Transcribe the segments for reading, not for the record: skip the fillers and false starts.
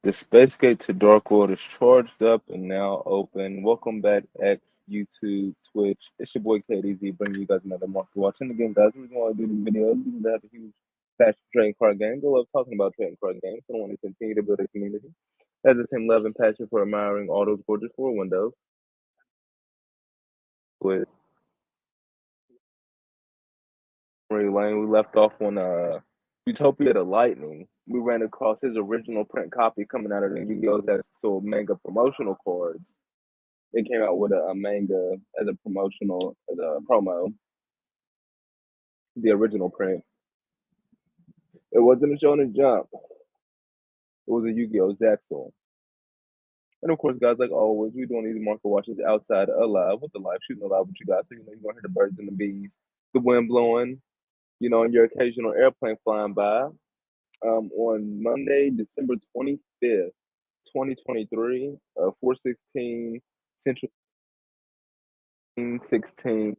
The space gate to Dark World is charged up and now open. Welcome back, X, YouTube, Twitch. It's your boy KDZ bringing you guys another market watch. And again, guys, the reason why I do these videos is to have a huge passion for trading card games. I love talking about trading card games. I want to continue to build a community. Has the same love and passion for admiring all those gorgeous floor windows. With Memory Lane, we left off on Utopia the Lightning. We ran across his original print copy coming out of the Yu-Gi-Oh! That sold manga promotional cards. They came out with a manga as a promotional as a promo, the original print. It wasn't a Shonen Jump. It was a Yu-Gi-Oh! Zexal. And of course, guys, like always, we're doing these market watches outside of live with the live shooting alive with you guys. So you know you're gonna hear the birds and the bees, the wind blowing, and your occasional airplane flying by. On Monday, December 25th, 2023, 4:16 Central 16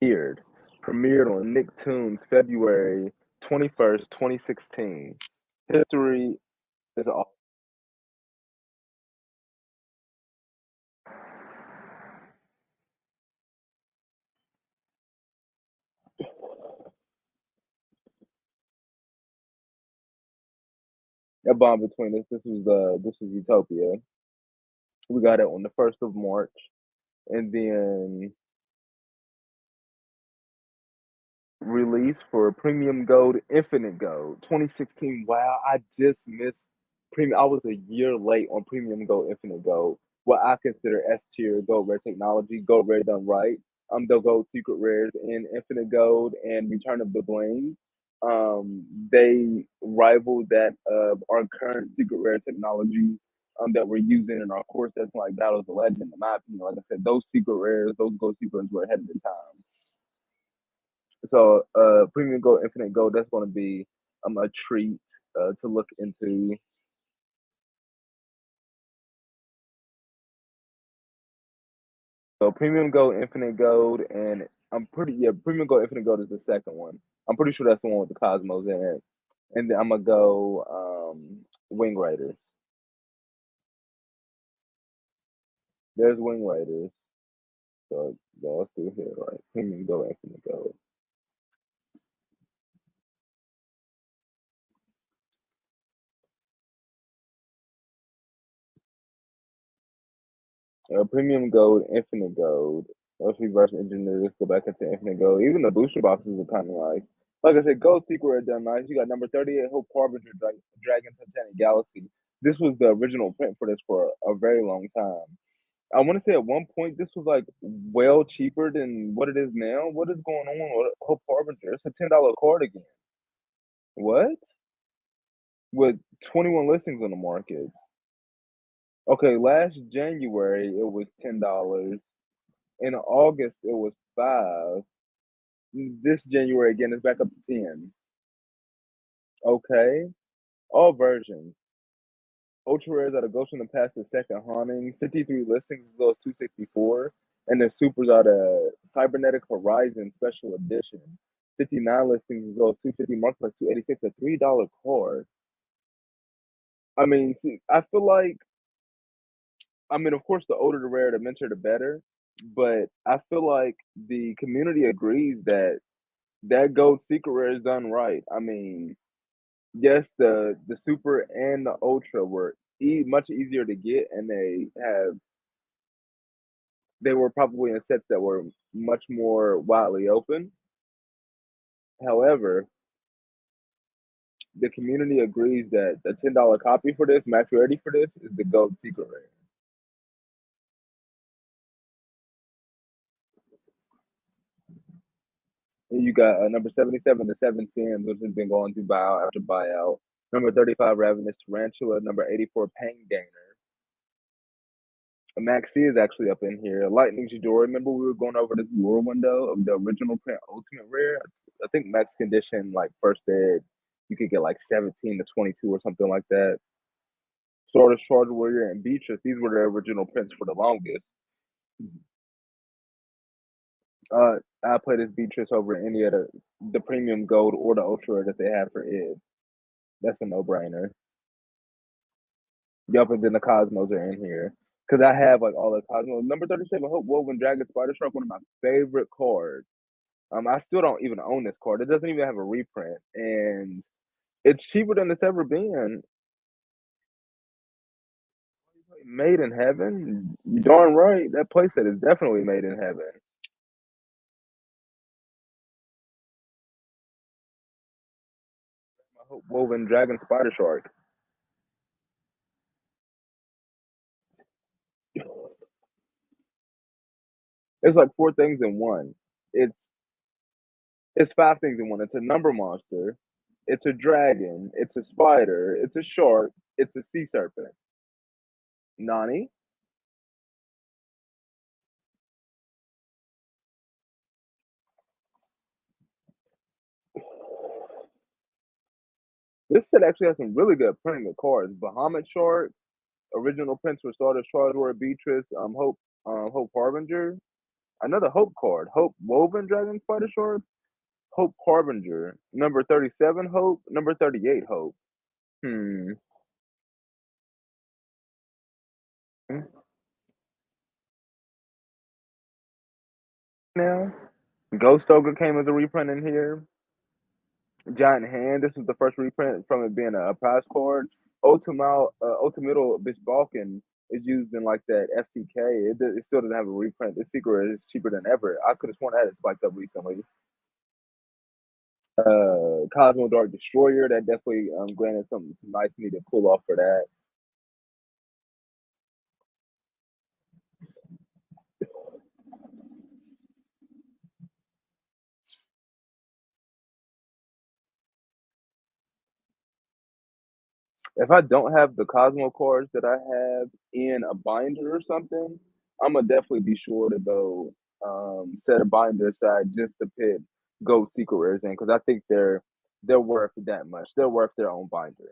premiered. Premiered on Nicktoons February 21st, 2016. History is all a bond between us. This was Utopia. We got it on the 1st of March, and then release for Premium Gold, Infinite Gold, 2016. Wow, I just missed Premium. I was a year late on Premium Gold, Infinite Gold. What I consider S tier Gold Rare technology, Gold Rare done right. The Gold Secret Rares in Infinite Gold and Return of the Bling. They rival that of our current Secret Rare technology that we're using in our core sets like Battles of Legend. In my opinion, like I said, those Secret Rares, those Gold Secret Rares were ahead of the time. So Premium Gold, Infinite Gold, that's going to be a treat to look into. So Premium Gold, Infinite Gold, and Premium Gold, Infinite Gold is the second one. I'm pretty sure that's the one with the Cosmos in it. And then I'm gonna go Wing Raiders. There's Wing Raiders. So let's do here, right? Premium Gold, Infinite Gold. Premium Gold, Infinite Gold. Let's reverse engineer this, go back into Infinite Gold. Even the booster boxes are kind of nice. Like I said, Gold Secret are done nice. You got number 38, Hope Harbinger, Dragon Titanic Galaxy. This was the original print for this for a very long time. I want to say at one point this was like well cheaper than what it is now. What is going on with Hope Harbinger? It's a $10 card again. What? With 21 listings on the market. Okay, last January it was $10. In August it was 5. This January again is back up to 10. Okay. All versions. Ultra rares are the Ghost in the Past, the second haunting, 53 listings as well as 264. And the supers are the Cybernetic Horizon Special Edition. 59 listings as well as 250 marketplace, 286, a $3 card. I mean, see, of course, the older the rare, the minter, the better. But I feel like the community agrees that that gold secret rare is done right. I mean, yes, the super and the ultra were much easier to get, and they were probably in sets that were much more widely open. However, the community agrees that the $10 copy for this, match ready for this, is the gold secret rare. And you got number 77, the Seven Sins, which has been going through buyout after buyout. Number 35, Ravenous Tarantula. Number 84, Pain Gainer. Max C is actually up in here. Lightning Jador. Remember we were going over this lure window of the original print Ultimate Rare? I think Max Condition, like first ed, you could get like 17 to 22 or something like that. Sword Charge Warrior and Beatrice, these were the original prints for the longest. I played as Beatrice over any of the premium gold or the ultra that they have for id. That's a no-brainer. Yup, and then the Cosmos are in here. Because I have like all the Cosmos. Number 37, Hope Woven Dragon Spider Shark, one of my favorite cards. I still don't even own this card. It doesn't even have a reprint. And it's cheaper than it's ever been. Made in heaven? You darn right. That playset is definitely made in heaven. My Hope Woven Dragon Spider Shark. It's like four things in one. It's it's five things in one. It's a number monster. It's a dragon. It's a spider. It's a shark. It's a sea serpent. Nani? This set actually has some really good printing of cards. Bahamut Shark, original prints for Stardust Charger, Beatrice, Hope Harbinger. Another Hope card. Hope Woven Dragon Spider Shark. Hope Harbinger. Number 37 Hope. Number 38 Hope. Hmm. Now, Ghost Ogre came as a reprint in here. Giant Hand. This was the first reprint from it being a prize card. Ultimate Bitch Balkan is used in like that FTK. It still doesn't have a reprint. The secret is cheaper than ever. I could have sworn that it spiked up recently. Cosmo Dark Destroyer. That definitely granted some nice me to pull off for that. If I don't have the Cosmo cards that I have in a binder or something, I'm gonna definitely be sure to go set a binder aside just to put Gold Secret Rares in because I think they're worth that much. They're worth their own binder.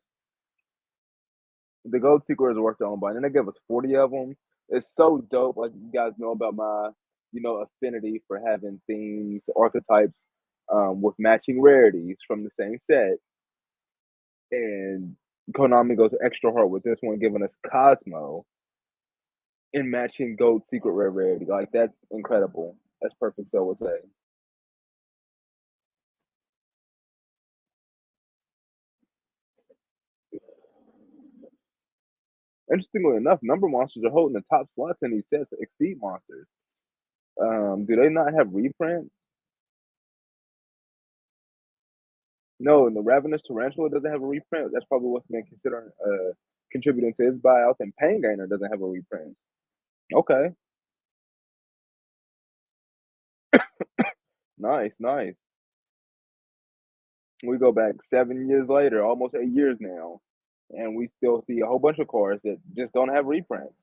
The Gold Secret Rares are worth their own binder, and they give us 40 of them. It's so dope. Like you guys know about my affinity for having themes, archetypes with matching rarities from the same set. And Konami goes extra hard with this one, giving us Cosmo and matching Gold Secret Rare rarity. Like that's incredible. That's perfect. So would say. Interestingly enough, number monsters are holding the top slots in these sets. Exceed monsters. Do they not have reprints? No, and the Ravenous Tarantula doesn't have a reprint. That's probably what's been considering contributing to his buyout. And Pain Gainer doesn't have a reprint. Okay, nice, nice. We go back 7 years later, almost 8 years now, and we still see a whole bunch of cars that just don't have reprints.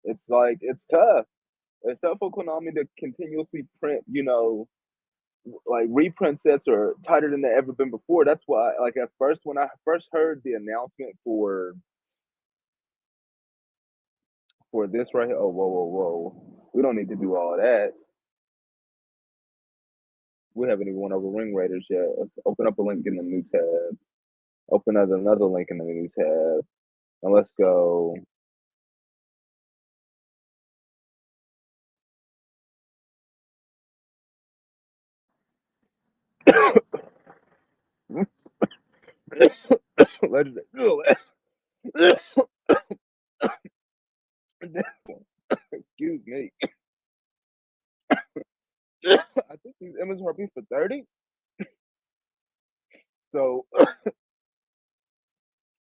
It's like it's tough. It's tough for Konami to continuously print, like reprint sets are tighter than they ever been before. That's why, like at first, when I first heard the announcement for this right here, oh whoa whoa whoa, we don't need to do all that. We haven't even went over Ring Raiders yet. Let's open up a link in the new tab. Open up another link in the new tab, and let's go. Legendary. Excuse me. I think these MSRP for 30. So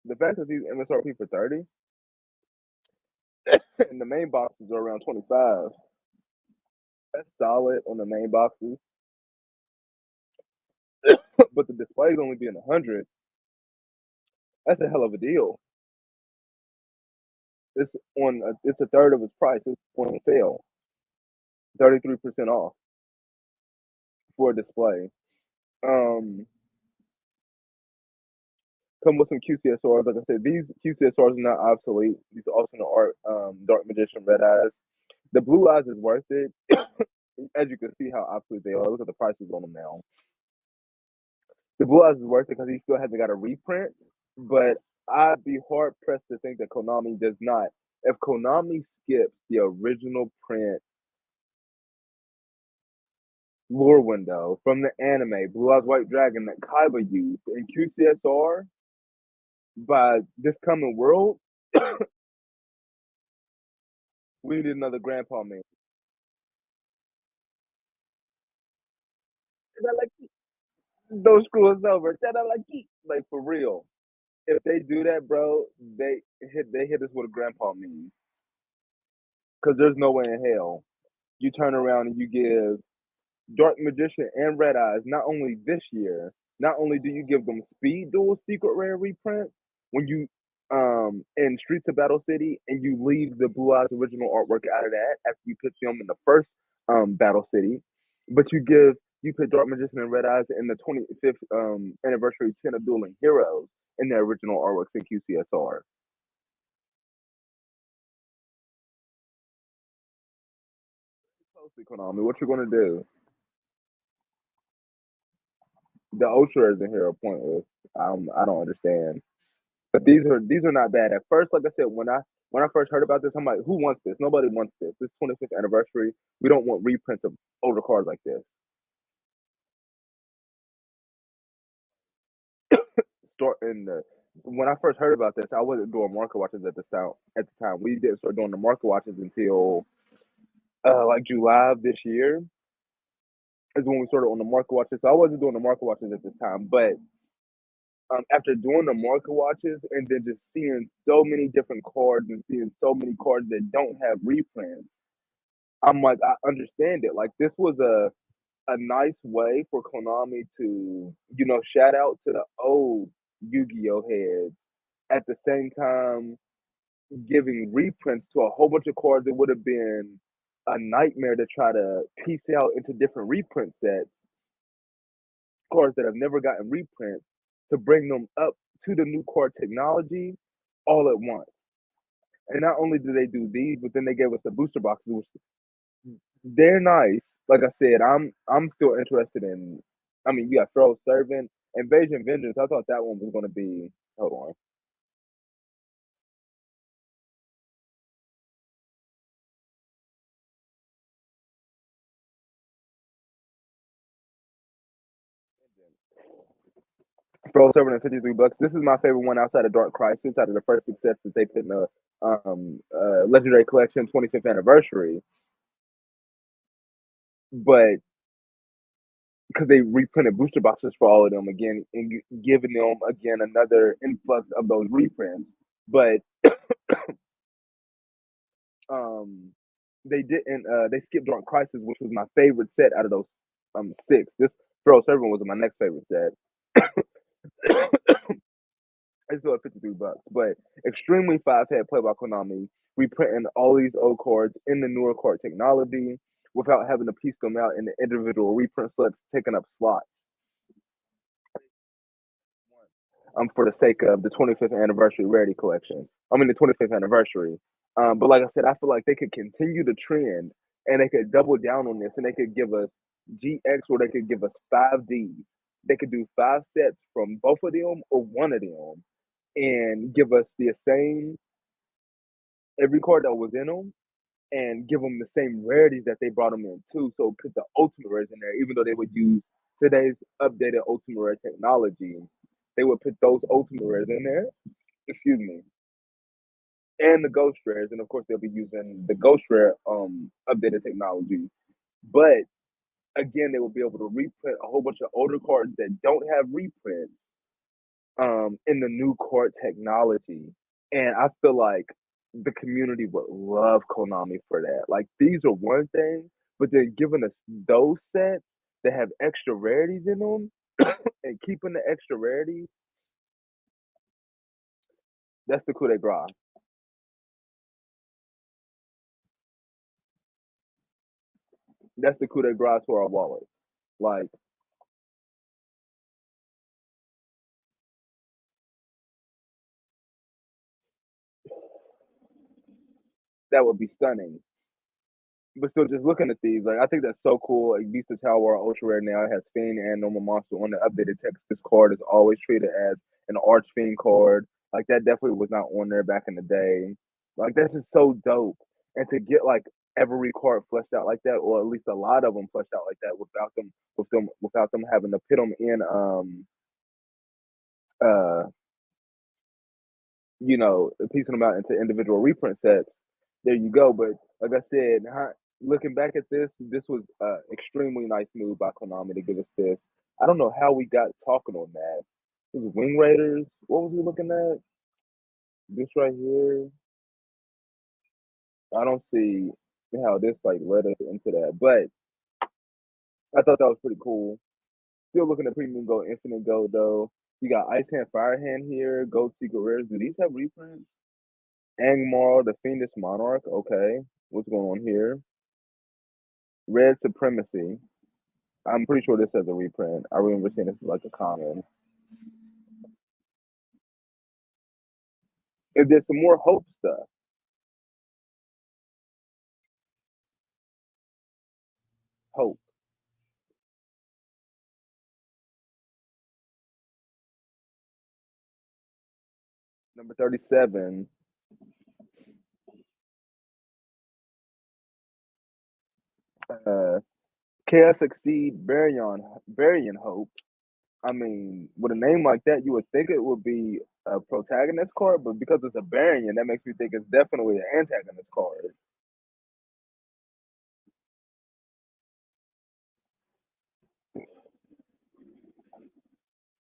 the fact that these MSRP for 30 and the main boxes are around 25. That's solid on the main boxes. But the displays only being 100. That's a hell of a deal. It's a third of its price. It's on sale, 33% off for a display. Um, Come with some QCSRs. Like I said, these QCSRs are not obsolete. These are also art, Dark Magician Red Eyes. The Blue Eyes is worth it. As you can see how obsolete they are. Look at the prices on them now. The Blue Eyes is worth it because he still hasn't got a reprint. But I'd be hard pressed to think that Konami does not. If Konami skips the original print lore window from the anime Blue Eyes White Dragon that Kaiba used in QCSR by this coming world, we need another Grandpa man. Don't screw us over. Like for real. If they do that, bro, they hit us with a Grandpa meme. Because there's no way in hell you turn around and you give Dark Magician and Red Eyes, not only this year, not only do you give them Speed Duel Secret Rare reprint when you in Streets of Battle City and you leave the Blue Eyes original artwork out of that after you put them in the first Battle City, but you put Dark Magician and Red Eyes in the 25th anniversary 10 of Dueling Heroes in their original artworks in QCSR. Closely, Konami, what you gonna do? The Ultra isn't here pointless. I don't understand. But these are not bad. At first, like I said, when I first heard about this, I'm like, who wants this? Nobody wants this. This 25th anniversary. We don't want reprints of older cards like this. Start in the When I first heard about this, I wasn't doing market watches at the time. At the time, we didn't start doing the market watches until like July of this year is when we started on the market watches. So I wasn't doing the market watches at this time, but after doing the market watches and then just seeing so many different cards and seeing so many cards that don't have reprints, I'm like, I understand it. Like this was a nice way for Konami to, shout out to the old Yu-Gi-Oh heads at the same time giving reprints to a whole bunch of cards that would have been a nightmare to try to piece out into different reprint sets, cards that have never gotten reprints, to bring them up to the new card technology all at once. And not only do they do these, but then they gave us the booster boxes, which they're nice. Like I said, I'm still interested in. I mean, you got Throw Servant, Invasion Vengeance. I thought that one was going to be. Hold on. Throw Servant at $53. This is my favorite one outside of Dark Crisis, out of the first success that they put in the Legendary Collection 25th anniversary. But because they reprinted booster boxes for all of them again and giving them again another influx of those reprints. But um, they didn't. They skipped Dark Crisis, which was my favorite set out of those six. This Throw Servant was my next favorite set. It's still at $53, but extremely five head play by Konami, reprinting all these old cards in the newer card technology without having to piece them out in the individual reprint slips, taking up slots. For the sake of the 25th anniversary rarity collection. I mean the 25th anniversary. But like I said, I feel like they could continue the trend and they could double down on this and they could give us GX or they could give us 5D. They could do five sets from both of them or one of them and give us the same every card that was in them and give them the same rarities that they brought them in too. So put the ultimate rares in there, even though they would use today's updated ultimate rare technology, they would put those ultimate rares in there. Excuse me, and the ghost rares, and of course they'll be using the ghost rare updated technology. But again, they will be able to reprint a whole bunch of older cards that don't have reprints in the new card technology. And I feel like the community would love Konami for that. Like these are one thing, but they're giving us those sets that have extra rarities in them and keeping the extra rarities. That's the coup de grace. That's the coup de grace to our wallets. Like that would be stunning. But still, just looking at these, like I think that's so cool. Like Beast of Tower Ultra Rare now it has Fiend and Normal Monster on the updated text. This card is always treated as an Arch Fiend card. Like that definitely was not on there back in the day. Like that's just so dope. And to get like every card fleshed out like that, or at least a lot of them fleshed out like that, without them having to put them in uh piecing them out into individual reprint sets. There you go. But like I said, looking back at this was extremely nice move by Konami to give us this. I don't know how we got talking on that. It was Wing Raiders. What was we looking at? This right here. I don't see how this like led us into that, but I thought that was pretty cool. Still looking at Premium Gold, Infinite Gold though. You got Ice Hand, Fire Hand here, Gold Secret Rares. Do these have reprints? Angmar, the Fiendish Monarch. Okay, what's going on here? Red Supremacy. I'm pretty sure this has a reprint. I remember seeing this as like a common. If there's some more Hope stuff, Hope number 37. Uh, Chaos Exceed Varian Hope. I mean, with a name like that, you would think it would be a protagonist card, but because it's a Varian, that makes me think it's definitely an antagonist card.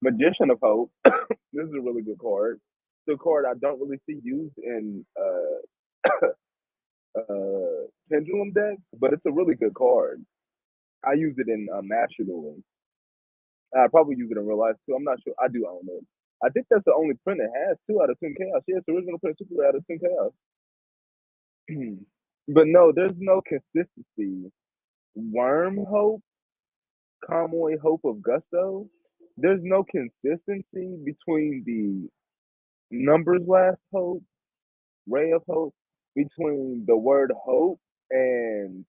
Magician of Hope. This is a really good card. It's a card I don't really see used in pendulum decks, but it's a really good card. I use it in Master Duel. I probably use it in real life too. I'm not sure. I do own it. I think that's the only print it has two out of Twin Chaos. Yeah, it's the original print super rare out of Twin Chaos. But no, there's no consistency. Worm Hope, Convoy Hope of Gusto. There's no consistency between the numbers last hope, Ray of Hope, between the word hope and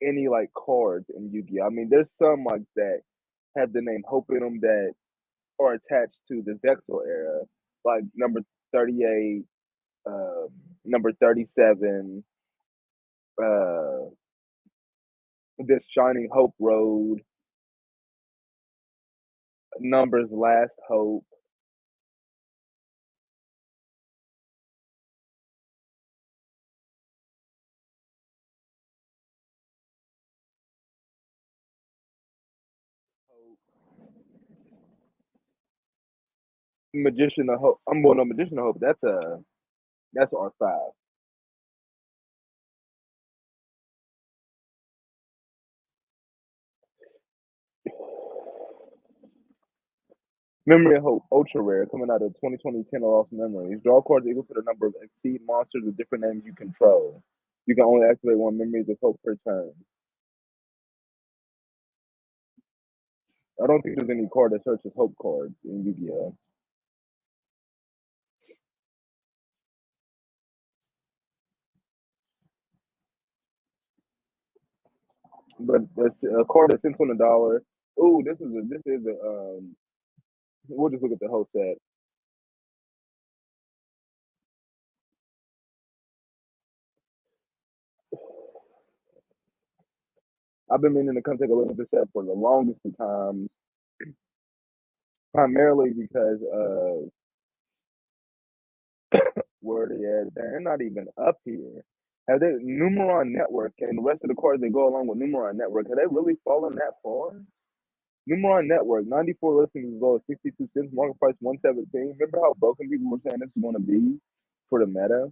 any like cards in Yu-Gi-Oh. I mean, there's some like that have the name Hope in them that are attached to the Zexal era, like number 38, uh, number 37, uh, this Shining Hope Road, numbers Last Hope. Magician of Hope. I'm going on Magician of Hope. That's R5. Memory of Hope, ultra rare, coming out of 2020 Lost Memories. Draw cards equal to the number of exceed monsters with different names you control. You can only activate one Memories of Hope per turn. I don't think there's any card that searches Hope cards in Yu-Gi-Oh. But a card that's $10 Ooh, this is a. We'll just look at the whole set. I've been meaning to come take a look at this set for the longest of times, primarily because where they at? They're not even up here. Have they Numeron Network and the rest of the cards that go along with Numeron Network? Have they really fallen that far? Numeron Network, 94 listings as low as 62 cents, market price 117. Remember how broken people were saying this is going to be for the meta?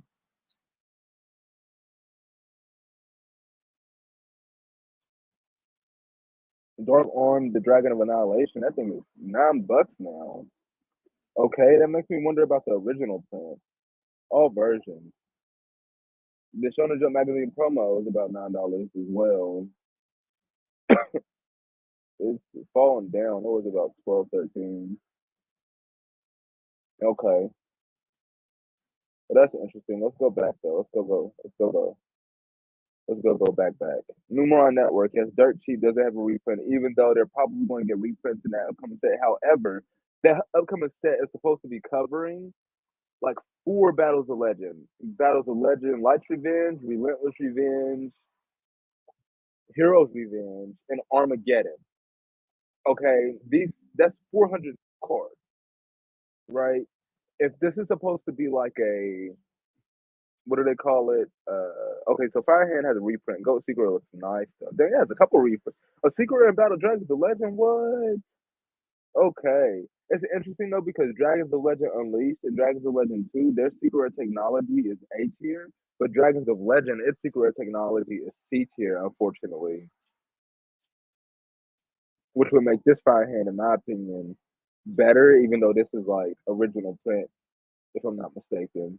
Dark Arm, the Dragon of Annihilation, that thing is $9 now. Okay, that makes me wonder about the original print. All versions. The Shonen Jump magazine promo is about $9 as well. It's falling down. It was about 12, 13. Okay. But that's interesting. Let's go back though. Let's go back. Numeron Network, yes, dirt cheap doesn't have a reprint, even though they're probably going to get reprints in that upcoming set. However, that upcoming set is supposed to be covering like four Battles of Legend. Battles of Legend, Light's Revenge, Relentless Revenge, Heroes Revenge, and Armageddon. Okay, that's 400 cards, right? If this is supposed to be like a what do they call it? Okay, so Firehand has a reprint. Goat Secret looks nice. Then it has a couple reprints. A Secret and Battle Dragons the Legend. What? Okay. It's interesting though because Dragons of Legend Unleashed and Dragons of Legend 2, their secret technology is A tier, but Dragons of Legend, its secret technology is C tier, unfortunately, which would make this Firehand, in my opinion, better, even though this is like original print, if I'm not mistaken.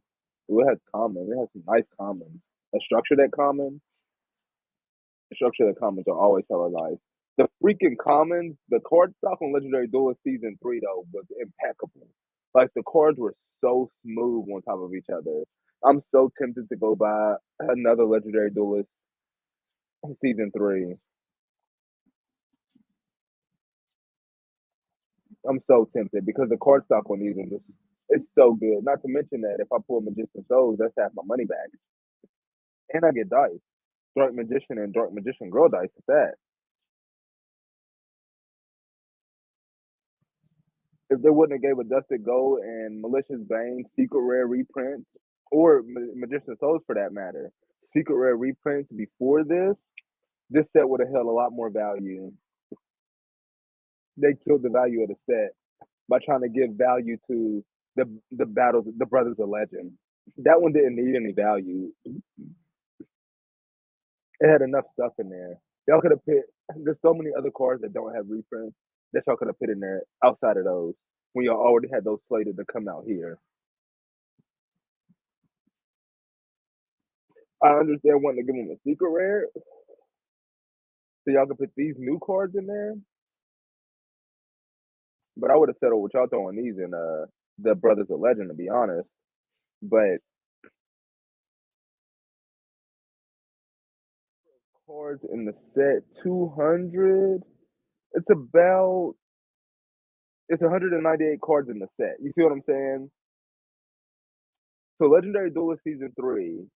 It has common. It has some nice commons. A structure that common, structure that commons are always hella nice. The freaking commons, the card stock on Legendary Duelist Season 3, though, was impeccable. Like, the cards were so smooth on top of each other. I'm so tempted to go buy another Legendary Duelist Season 3. I'm so tempted because the card stock on these is just, it's so good. Not to mention that if I pull Magician Souls, that's half my money back. And I get dice. Dark Magician and Dark Magician Girl dice at that. If they wouldn't have gave a Dusted Gold and Malicious Bane secret rare reprints, or Magician Souls for that matter, secret rare reprints before this set would have held a lot more value. They killed the value of the set by trying to give value to the battles, the Brothers of Legend. That one didn't need any value. It had enough stuff in there. Y'all could have put. There's so many other cards that don't have reprints that y'all could have put in there outside of those when y'all already had those slated to come out here. I understand wanting to give them a secret rare, so y'all can put these new cards in there. But I would have settled with y'all throwing these in the Brothers of Legend, to be honest. But cards in the set 200, it's about it's 198 cards in the set. You see what I'm saying? So Legendary Duelist Season 3.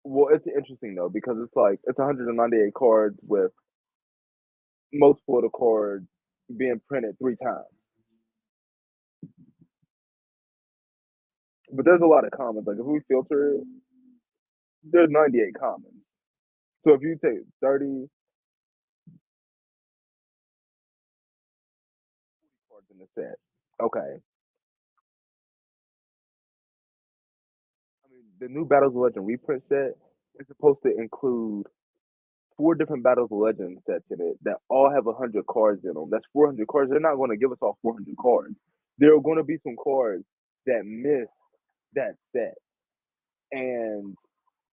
Well, it's interesting though because it's like it's 198 cards with multiple of the cards being printed 3 times. But there's a lot of commons. Like if we filter it, there's 98 commons. So if you take 30 cards in the set, okay. I mean, the new Battles of Legend reprint set is supposed to include 4 different Battles of Legend sets in it that all have 100 cards in them. That's 400 cards. They're not going to give us all 400 cards. There are going to be some cards that miss that set. And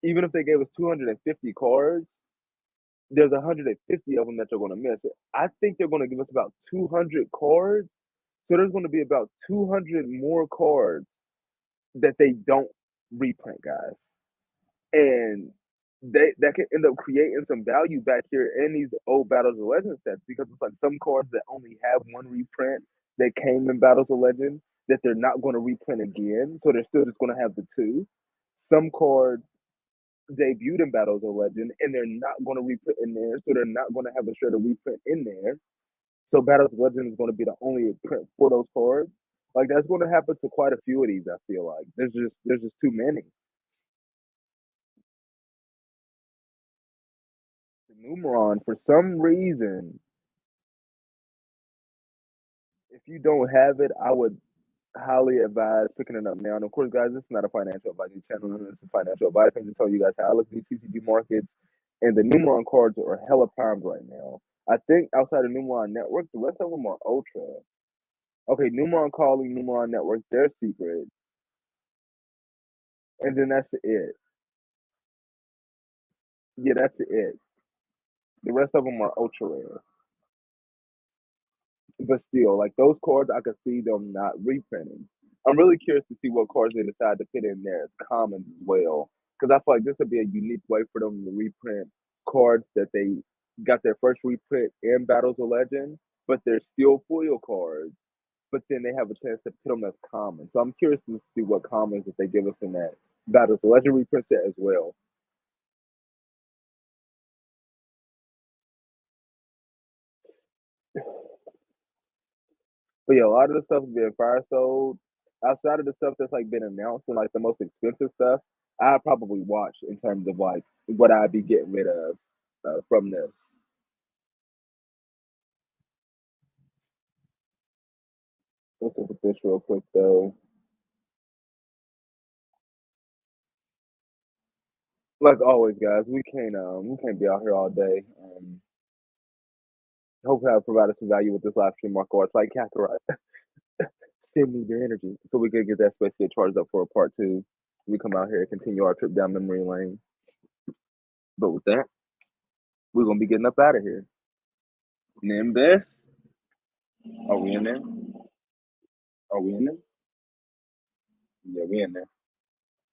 even if they gave us 250 cards, there's 150 of them that you're going to miss. I think they're going to give us about 200 cards. So there's going to be about 200 more cards that they don't reprint, guys. And that can end up creating some value back here in these old Battles of Legend sets because it's like some cards that only have one reprint that came in Battles of Legend that they're not going to reprint again. So they're still just going to have the two. Some cards debuted in Battles of Legend and they're not going to reprint in there. So they're not going to have a straight reprint in there. So Battles of Legend is going to be the only print for those cards. Like that's going to happen to quite a few of these. I feel like there's just too many. Numeron, for some reason, if you don't have it, I would highly advise picking it up now. And of course, guys, this is not a financial advisory channel. This is financial advice. I'm just telling you guys how I look at these TCG markets. And the Numeron cards are hella primed right now. I think outside of Numeron Network, the rest of them are ultra. Okay, Numeron Calling, Numeron Network, they're secret. And then that's it. Yeah, that's it. The rest of them are ultra rare. But still, like those cards, I could see them not reprinting. I'm really curious to see what cards they decide to fit in there as commons as well, because I feel like this would be a unique way for them to reprint cards that they got their first reprint in Battles of Legend, but they're still foil cards. But then they have a chance to put them as common. So I'm curious to see what commons that they give us in that Battles of Legend reprint set as well. But yeah, a lot of the stuff is being fire sold. Outside of the stuff that's like been announced and like the most expensive stuff, I'd probably watch in terms of like what I'd be getting rid of from this. Let's look at this real quick though. Like always, guys, we can't be out here all day. Hopefully, I've provided some value with this live stream, Marco. It's like Kakarot. Send me your energy so we can get that space get charged up for a part two. We come out here and continue our trip down memory lane. But with that, we're gonna be getting up out of here. Nimbus, are we in there? Are we in there? Yeah, we in there.